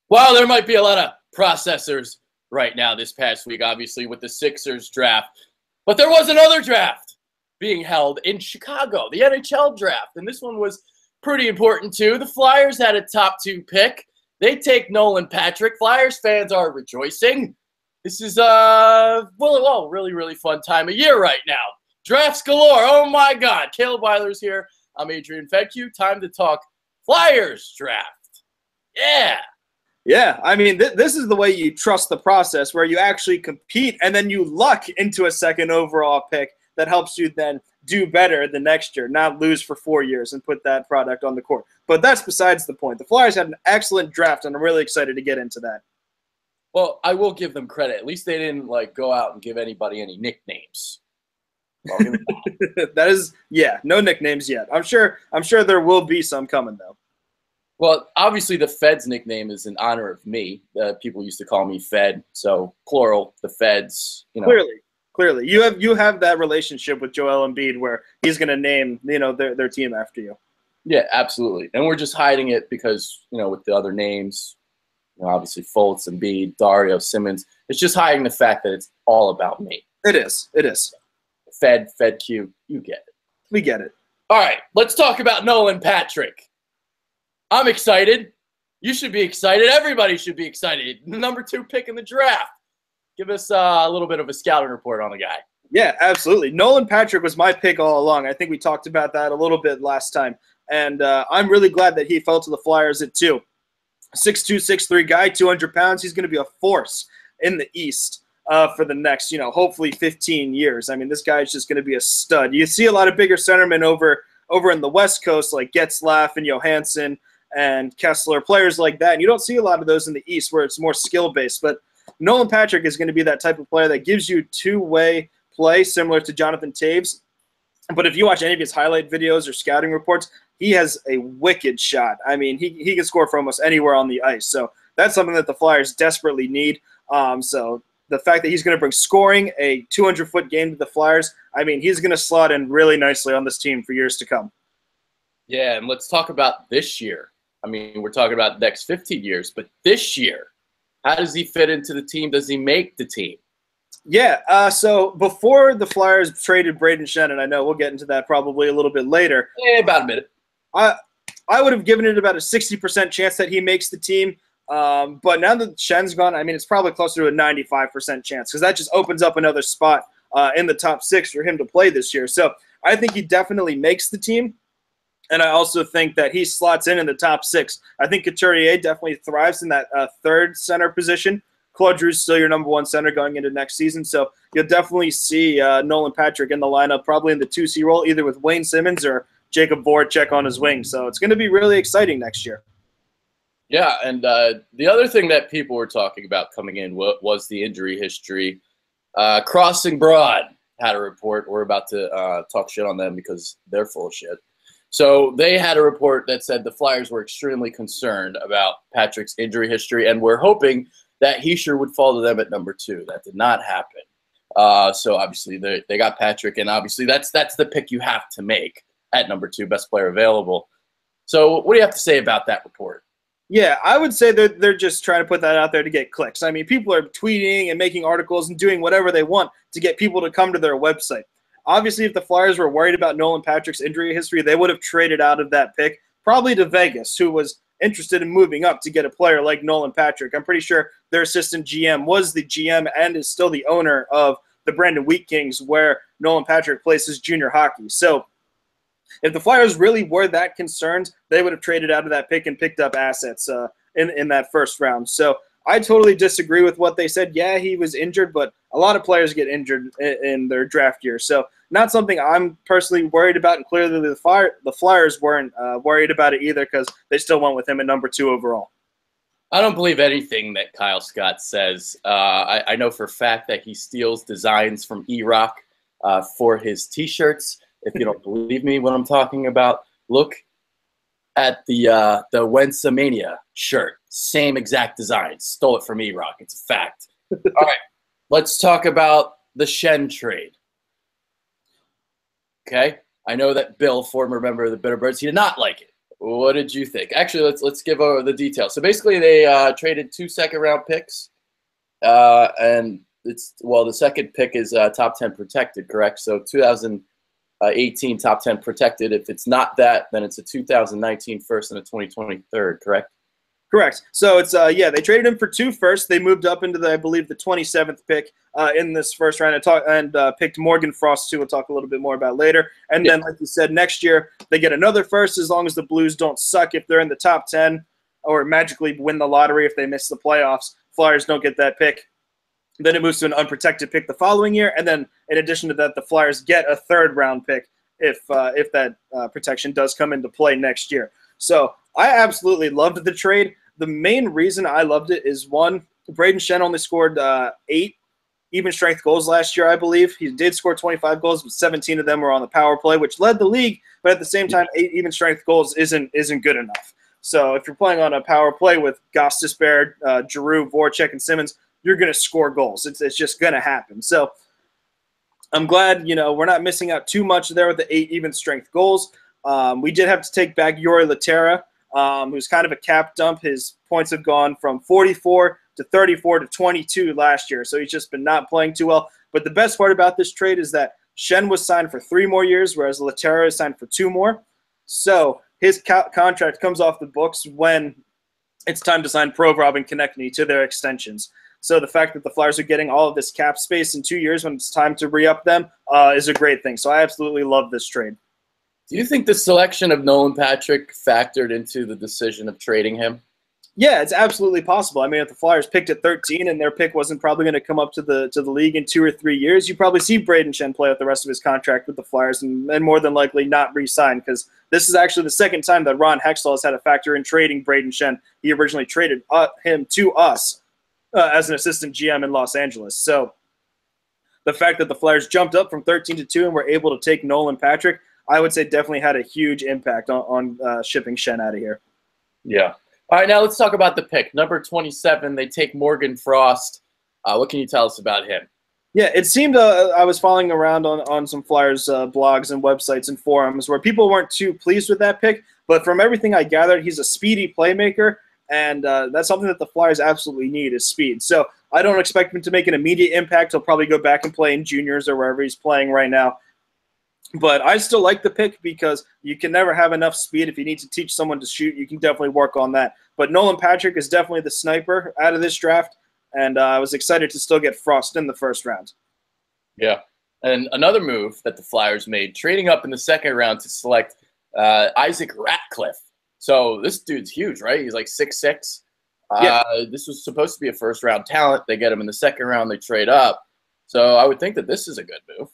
While there might be a lot of processors right now this past week, obviously, with the Sixers draft, but there was another draft being held in Chicago, the NHL draft, and this one was pretty important too. The Flyers had a top 2 pick. They take Nolan Patrick. Flyers fans are rejoicing. This is really, really fun time of year right now. Drafts galore. Oh my God. Caleb Weiler's here. I'm Adrian Fedke. Time to talk Flyers draft. Yeah. Yeah, I mean, this is the way you trust the process, where you actually compete and then you luck into a second overall pick that helps you then do better the next year, not lose for 4 years and put that product on the court. But that's besides the point. The Flyers had an excellent draft, and I'm really excited to get into that. Well, I will give them credit. At least they didn't go out and give anybody any nicknames. I'll give them that. That is, yeah, no nicknames yet. I'm sure there will be some coming though. Well, obviously the Feds nickname is in honor of me. People used to call me Fed, so plural, the Feds. Clearly, you have that relationship with Joel Embiid where he's going to name their team after you. Yeah, absolutely, and we're just hiding it because with the other names, obviously Fultz, Embiid, Dario, Simmons. It's just hiding the fact that it's all about me. It is. Fed Q, you get it. We get it. All right, let's talk about Nolan Patrick. I'm excited. You should be excited. Everybody should be excited. The number 2 pick in the draft. Give us a little bit of a scouting report on the guy. Yeah, absolutely. Nolan Patrick was my pick all along. I think we talked about that a little bit last time. And I'm really glad that he fell to the Flyers at 2. 6'2", 6'3" guy, 200 pounds. He's going to be a force in the East for the next, hopefully 15 years. I mean, this guy is just going to be a stud. You see a lot of bigger centermen over in the West Coast like Getzlaf and Johansson and Kessler, players like that. And you don't see a lot of those in the East where it's more skill-based. But Nolan Patrick is going to be that type of player that gives you two-way play, similar to Jonathan Taves. But if you watch any of his highlight videos or scouting reports, he has a wicked shot. I mean, he can score from almost anywhere on the ice. So that's something that the Flyers desperately need. So the fact that he's going to bring scoring, a 200-foot game to the Flyers, I mean, he's going to slot in really nicely on this team for years to come. Yeah, and let's talk about this year. I mean, we're talking about the next 15 years, but this year, how does he fit into the team? Does he make the team? Yeah, so before the Flyers traded Brayden Schenn, and I know we'll get into that probably a little bit later. Yeah, about a minute. I would have given it about a 60% chance that he makes the team. But now that Shenn's gone, I mean, it's probably closer to a 95% chance because that just opens up another spot in the top 6 for him to play this year. So I think he definitely makes the team. And I also think that he slots in the top 6. I think Couturier definitely thrives in that third center position. Claude Giroux's still your number 1 center going into next season. So you'll definitely see Nolan Patrick in the lineup, probably in the 2C role, either with Wayne Simmons or Jacob Voracek on his wing. So it's going to be really exciting next year. Yeah, and the other thing that people were talking about coming in was the injury history. Crossing Broad had a report. We're about to talk shit on them because they're full of shit. So they had a report that said the Flyers were extremely concerned about Patrick's injury history and were hoping that Hischier would fall to them at number 2. That did not happen. So obviously they got Patrick, and obviously that's the pick you have to make at number 2, best player available. So what do you have to say about that report? Yeah, I would say they're just trying to put that out there to get clicks. I mean, people are tweeting and making articles and doing whatever they want to get people to come to their website. Obviously, if the Flyers were worried about Nolan Patrick's injury history, they would have traded out of that pick, probably to Vegas, who was interested in moving up to get a player like Nolan Patrick. I'm pretty sure their assistant GM was the GM and is still the owner of the Brandon Wheat Kings, where Nolan Patrick plays his junior hockey. So if the Flyers really were that concerned, they would have traded out of that pick and picked up assets in that first round. So I totally disagree with what they said. Yeah, he was injured, but a lot of players get injured in their draft year. So not something I'm personally worried about, and clearly the Flyers weren't worried about it either because they still went with him at number 2 overall. I don't believe anything that Kyle Scott says. I know for a fact that he steals designs from E-Rock for his T-shirts. If you don't believe me when I'm talking about, look at the Wensamania shirt. Same exact design. Stole it from E-Rock. It's a fact. All right, let's talk about the Schenn trade. Okay, I know that Bill, former member of the Bitterbirds, he did not like it. What did you think? Actually, let's give over the details. So basically, they traded 2 second-round picks, and the second pick is top 10 protected, correct? So 2018 top 10 protected. If it's not that, then it's a 2019 first and a 2020 third, correct? Correct. So it's they traded him for 2 firsts. They moved up into I believe the 27th pick in this first round and picked Morgan Frost too. We'll talk a little bit more about later. And then, like you said, next year they get another first as long as the Blues don't suck. If they're in the top 10 or magically win the lottery if they miss the playoffs, Flyers don't get that pick. Then it moves to an unprotected pick the following year, and then in addition to that, the Flyers get a 3rd round pick if that protection does come into play next year. So I absolutely loved the trade. The main reason I loved it is, one, Brayden Schenn only scored 8 even-strength goals last year, I believe. He did score 25 goals, but 17 of them were on the power play, which led the league. But at the same time, 8 even-strength goals isn't good enough. So if you're playing on a power play with Gostisbehere, Giroux, Voracek, and Simmons, you're going to score goals. It's just going to happen. So I'm glad, we're not missing out too much there with the 8 even-strength goals. We did have to take back Jori Lehtera, who's kind of a cap dump. His points have gone from 44 to 34 to 22 last year, so he's just been not playing too well. But the best part about this trade is that Schenn was signed for 3 more years, whereas Lehtera is signed for 2 more. So his contract comes off the books when it's time to sign Provorov and Konechny to their extensions. So the fact that the Flyers are getting all of this cap space in 2 years when it's time to re-up them is a great thing. So I absolutely love this trade. Do you think the selection of Nolan Patrick factored into the decision of trading him? Yeah, it's absolutely possible. I mean, if the Flyers picked at 13 and their pick wasn't probably going to come up to the league in 2 or 3 years, you probably see Brayden Schenn play out the rest of his contract with the Flyers and more than likely not re-sign, because this is actually the second time that Ron Hextall has had a factor in trading Brayden Schenn. He originally traded him to us as an assistant GM in Los Angeles. So the fact that the Flyers jumped up from 13 to 2 and were able to take Nolan Patrick, I would say definitely had a huge impact on shipping Schenn out of here. Yeah. All right, now let's talk about the pick. Number 27, they take Morgan Frost. What can you tell us about him? Yeah, it seemed I was following around on some Flyers blogs and websites and forums where people weren't too pleased with that pick. But from everything I gathered, he's a speedy playmaker, and that's something that the Flyers absolutely need is speed. So I don't expect him to make an immediate impact. He'll probably go back and play in juniors or wherever he's playing right now. But I still like the pick because you can never have enough speed. If you need to teach someone to shoot, you can definitely work on that. But Nolan Patrick is definitely the sniper out of this draft, and I was excited to still get Frost in the first round. Yeah. And another move that the Flyers made, trading up in the second round to select Isaac Ratcliffe. So this dude's huge, right? He's like 6'6". Yeah. This was supposed to be a first-round talent. They get him in the second round. They trade up. So I would think that this is a good move.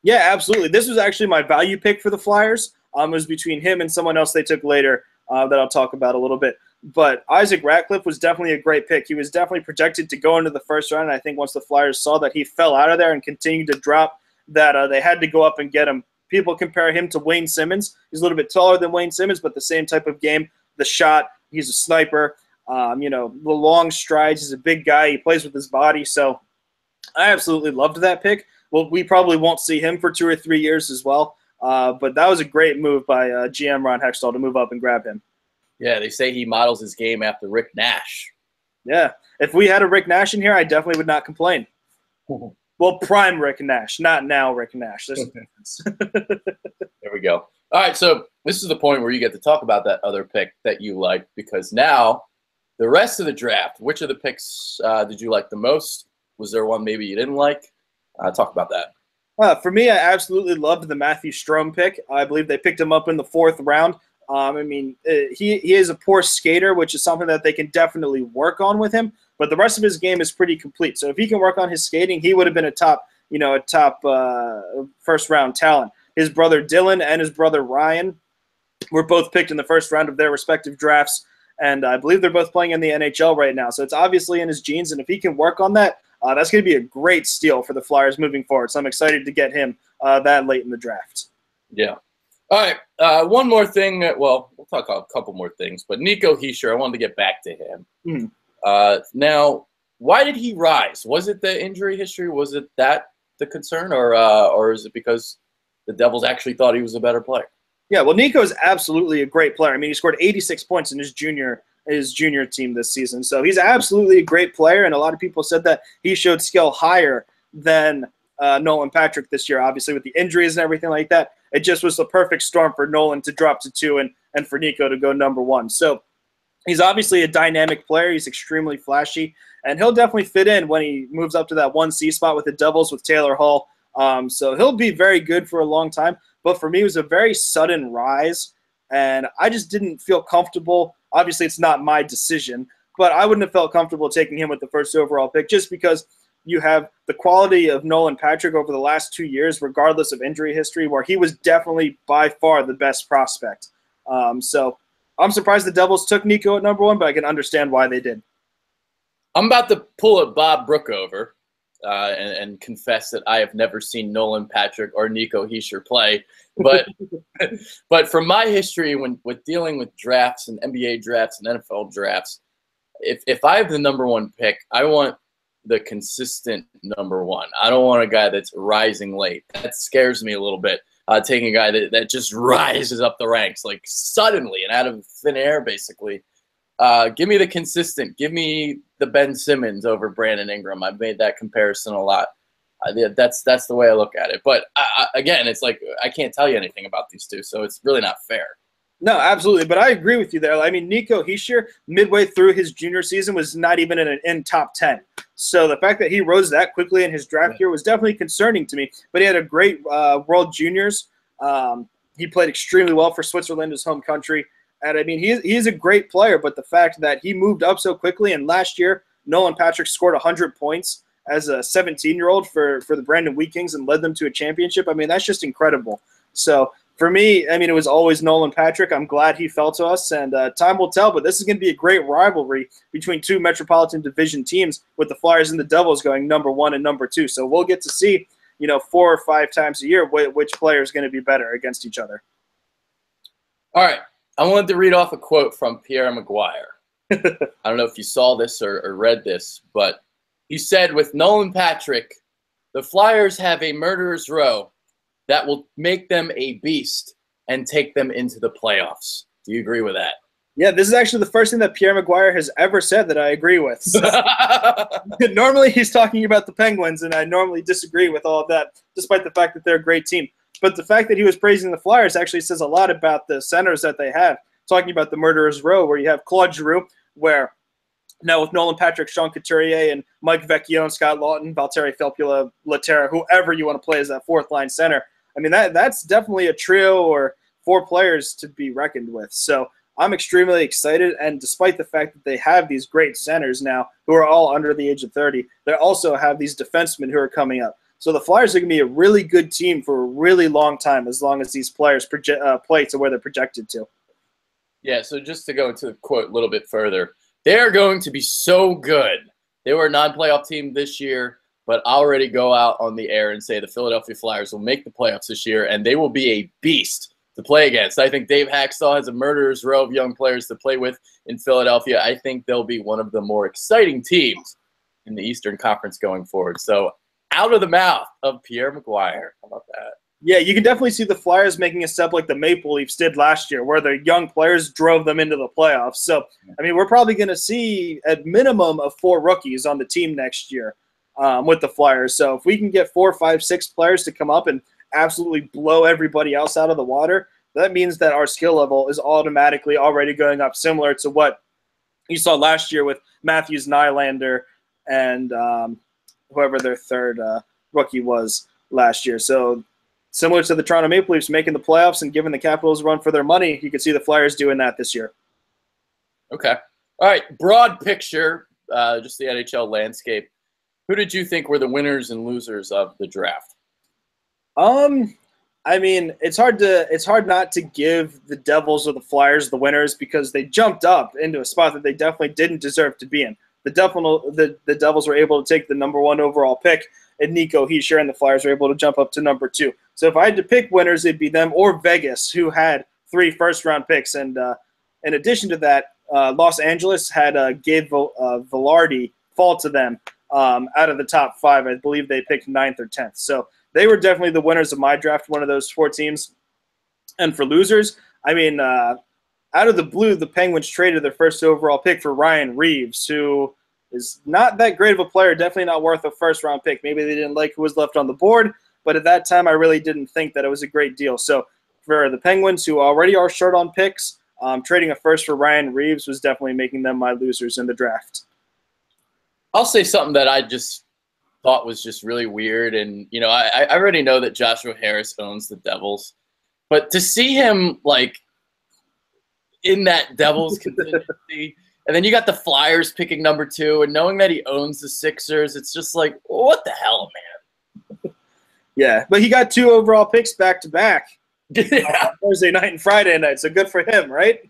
Yeah, absolutely. This was actually my value pick for the Flyers. It was between him and someone else they took later that I'll talk about a little bit. But Isaac Ratcliffe was definitely a great pick. He was definitely projected to go into the first round. And I think once the Flyers saw that he fell out of there and continued to drop, that they had to go up and get him. People compare him to Wayne Simmons. He's a little bit taller than Wayne Simmons, but the same type of game. The shot, he's a sniper. The long strides. He's a big guy. He plays with his body. So I absolutely loved that pick. Well, we probably won't see him for 2 or 3 years as well. But that was a great move by GM Ron Hextall to move up and grab him. Yeah, they say he models his game after Rick Nash. Yeah. If we had a Rick Nash in here, I definitely would not complain. Well, prime Rick Nash, not now Rick Nash. There's a difference. There we go. All right, so this is the point where you get to talk about that other pick that you like, because now the rest of the draft, which of the picks did you like the most? Was there one maybe you didn't like? Talk about that. For me, I absolutely loved the Matthew Strome pick. I believe they picked him up in the 4th round. He is a poor skater, which is something that they can definitely work on with him. But the rest of his game is pretty complete. So if he can work on his skating, he would have been a top first-round talent. His brother Dylan and his brother Ryan were both picked in the first round of their respective drafts. And I believe they're both playing in the NHL right now. So it's obviously in his genes. And if he can work on that, that's going to be a great steal for the Flyers moving forward. So I'm excited to get him that late in the draft. Yeah. All right. One more thing. Well, we'll talk about a couple more things. But Nico Hischier, I wanted to get back to him. Mm-hmm. Now, why did he rise? Was it the injury history? Was it that the concern? Or is it because the Devils actually thought he was a better player? Yeah, well, Nico is absolutely a great player. I mean, he scored 86 points in his junior team this season. So he's absolutely a great player, and a lot of people said that he showed skill higher than Nolan Patrick this year, obviously with the injuries and everything like that. It just was the perfect storm for Nolan to drop to 2 and for Nico to go number 1. So he's obviously a dynamic player. He's extremely flashy, and he'll definitely fit in when he moves up to that 1C spot with the Devils with Taylor Hall. So he'll be very good for a long time. But for me, it was a very sudden rise, and I just didn't feel comfortable. Obviously, it's not my decision, but I wouldn't have felt comfortable taking him with the first overall pick just because you have the quality of Nolan Patrick over the last 2 years, regardless of injury history, where he was definitely by far the best prospect. So I'm surprised the Devils took Nico at number 1, but I can understand why they did. I'm about to pull a Bob Brookover and confess that I have never seen Nolan Patrick or Nico Hischier play. But but from my history with dealing with drafts and NBA drafts and NFL drafts, if I have the number 1 pick, I want the consistent number 1. I don't want a guy that's rising late. That scares me a little bit. Taking a guy that just rises up the ranks like suddenly and out of thin air, basically. Give me the consistent. Give me the Ben Simmons over Brandon Ingram. I've made that comparison a lot. That's the way I look at it. But again, it's like I can't tell you anything about these two, so it's really not fair. No, absolutely. But I agree with you there. I mean, Nico Hischier, midway through his junior season, was not even in top 10. So the fact that he rose that quickly in his draft year was definitely concerning to me. But he had a great World Juniors. He played extremely well for Switzerland, his home country. And, I mean, he's a great player. But the fact that he moved up so quickly, and last year Nolan Patrick scored 100 points as a 17-year-old for the Brandon Wheat Kings and led them to a championship. I mean, that's just incredible. So for me, I mean, it was always Nolan Patrick. I'm glad he fell to us, and time will tell. But this is going to be a great rivalry between two Metropolitan Division teams with the Flyers and the Devils going number 1 and number 2. So we'll get to see, 4 or 5 times a year which player is going to be better against each other. All right. I wanted to read off a quote from Pierre Maguire. I don't know if you saw this or read this, but he said, with Nolan Patrick, the Flyers have a murderer's row that will make them a beast and take them into the playoffs. Do you agree with that? Yeah, this is actually the first thing that Pierre Maguire has ever said that I agree with. So, normally he's talking about the Penguins, and I normally disagree with all of that, despite the fact that they're a great team. But the fact that he was praising the Flyers actually says a lot about the centers that they have. Talking about the murderer's row, where you have Claude Giroux, where now with Nolan Patrick, Sean Couturier, and Mike Vecchione, Scott Lawton, Valtteri Filppula, Laterra, whoever you want to play as that fourth-line center. I mean, that's definitely a trio or 4 players to be reckoned with. So I'm extremely excited, and despite the fact that they have these great centers now who are all under the age of 30, they also have these defensemen who are coming up. So the Flyers are going to be a really good team for a really long time as long as these players play to where they're projected to. Yeah, so just to go into the quote a little bit further, they're going to be so good. They were a non-playoff team this year, but I'll already go out on the air and say the Philadelphia Flyers will make the playoffs this year, and they will be a beast to play against. I think Dave Hacksaw has a murderer's row of young players to play with in Philadelphia. I think they'll be one of the more exciting teams in the Eastern Conference going forward. So out of the mouth of Pierre Maguire. How about that? Yeah, you can definitely see the Flyers making a step like the Maple Leafs did last year, where their young players drove them into the playoffs. So, I mean, we're probably going to see at minimum of 4 rookies on the team next year with the Flyers. So if we can get 4, 5, 6 players to come up and absolutely blow everybody else out of the water, that means that our skill level is automatically already going up, similar to what you saw last year with Matthews, Nylander, and whoever their third rookie was last year. So similar to the Toronto Maple Leafs making the playoffs and giving the Capitals a run for their money, you can see the Flyers doing that this year. Okay. All right, broad picture, just the NHL landscape. Who did you think were the winners and losers of the draft? I mean, it's hard not to give the Devils or the Flyers the winners because they jumped up into a spot that they definitely didn't deserve to be in. The Devils were able to take the number 1 overall pick, and Nico Hischier and the Flyers were able to jump up to number 2. So if I had to pick winners, it'd be them or Vegas, who had 3 first-round picks. And in addition to that, Los Angeles had Gabe Vilardi fall to them out of the top 5. I believe they picked 9th or 10th. So they were definitely the winners of my draft, one of those 4 teams. And for losers, I mean, out of the blue, the Penguins traded their first overall pick for Ryan Reeves, who is not that great of a player, definitely not worth a first-round pick. Maybe they didn't like who was left on the board, but at that time I really didn't think that it was a great deal. So for the Penguins, who already are short on picks, trading a first for Ryan Reeves was definitely making them my losers in the draft. I'll say something that I just thought was just really weird. And, you know, I already know that Joshua Harris owns the Devils. But to see him, like, in that Devils contingency, and then you got the Flyers picking number 2, and knowing that he owns the Sixers, it's just like, what the hell, man? Yeah, but he got 2 overall picks back-to-back. Yeah. Thursday night and Friday night, so good for him, right?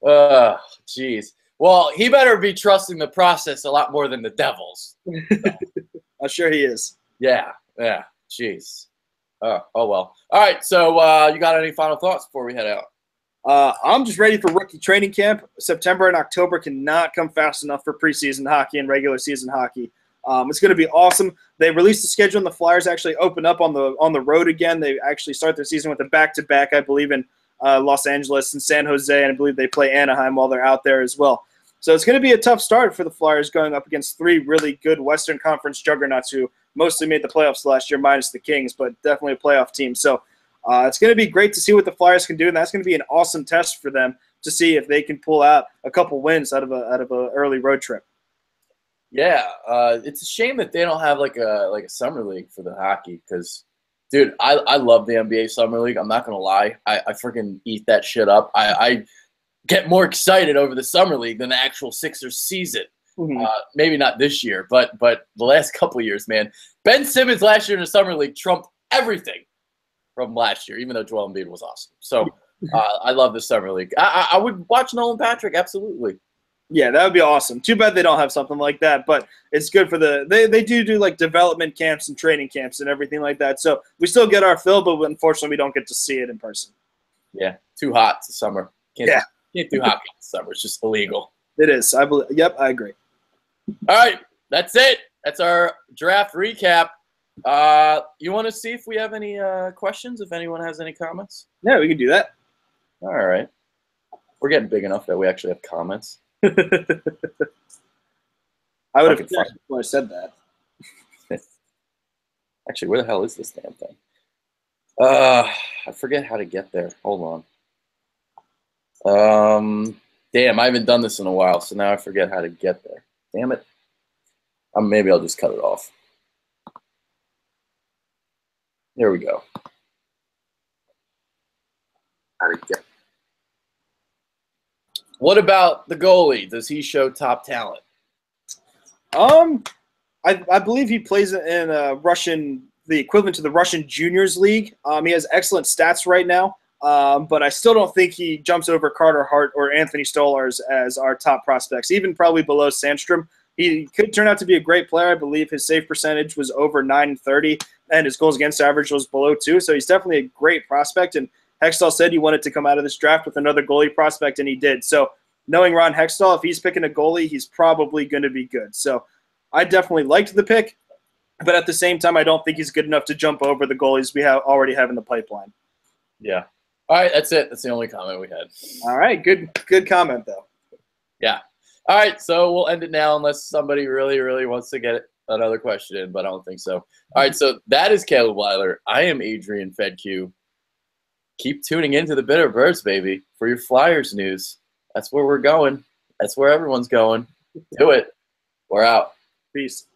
Jeez. Well, he better be trusting the process a lot more than the Devils. I'm sure he is. Yeah, jeez. Oh, well. All right, so you got any final thoughts before we head out? I'm just ready for rookie training camp. September and October cannot come fast enough for preseason hockey and regular season hockey. It's going to be awesome. They released the schedule, and the Flyers actually open up on the road again. They actually start their season with a back-to-back, I believe, in Los Angeles and San Jose, and I believe they play Anaheim while they're out there as well. So it's going to be a tough start for the Flyers going up against 3 really good Western Conference juggernauts who mostly made the playoffs last year, minus the Kings, but definitely a playoff team. So it's going to be great to see what the Flyers can do, and that's going to be an awesome test for them to see if they can pull out a couple wins out of a early road trip. Yeah, it's a shame that they don't have like a summer league for the hockey because, dude, I love the NBA summer league. I'm not gonna lie, I freaking eat that shit up. I get more excited over the summer league than the actual Sixers season. Mm-hmm. Maybe not this year, but the last couple of years, man. Ben Simmons last year in the summer league trumped everything from last year, even though Joel Embiid was awesome. So I love the summer league. I would watch Nolan Patrick, absolutely. Yeah, that would be awesome. Too bad they don't have something like that, but it's good for they do like development camps and training camps and everything like that. So we still get our fill, but unfortunately we don't get to see it in person. Yeah, too hot this summer. Can't do hockey this summer. It's just illegal. It is. Yep, I agree. All right, that's it. That's our draft recap. You want to see if we have any questions, if anyone has any comments? Yeah, we can do that. All right. We're getting big enough that we actually have comments. I would have thought before I said that. Actually, where the hell is this damn thing? I forget how to get there. Hold on. Damn, I haven't done this in a while, so now I forget how to get there. Damn it. Maybe I'll just cut it off. There we go. How to get. What about the goalie? Does he show top talent? I believe he plays in the equivalent to the Russian Juniors League. He has excellent stats right now, but I still don't think he jumps over Carter Hart or Anthony Stolarz as our top prospects, even probably below Sandstrom. He could turn out to be a great player. I believe his save percentage was over .930, and his goals against average was below 2, so he's definitely a great prospect, and Hextall said he wanted to come out of this draft with another goalie prospect, and he did. So knowing Ron Hextall, if he's picking a goalie, he's probably going to be good. So I definitely liked the pick, but at the same time, I don't think he's good enough to jump over the goalies we already have in the pipeline. Yeah. All right, that's it. That's the only comment we had. All right, good comment, though. Yeah. All right, so we'll end it now unless somebody really, really wants to get another question in, but I don't think so. All right, so that is Caleb Weiler. I am Adrian Fedque. Keep tuning into the Bitter Birds, baby, for your Flyers news. That's where we're going. That's where everyone's going. Do it. We're out. Peace.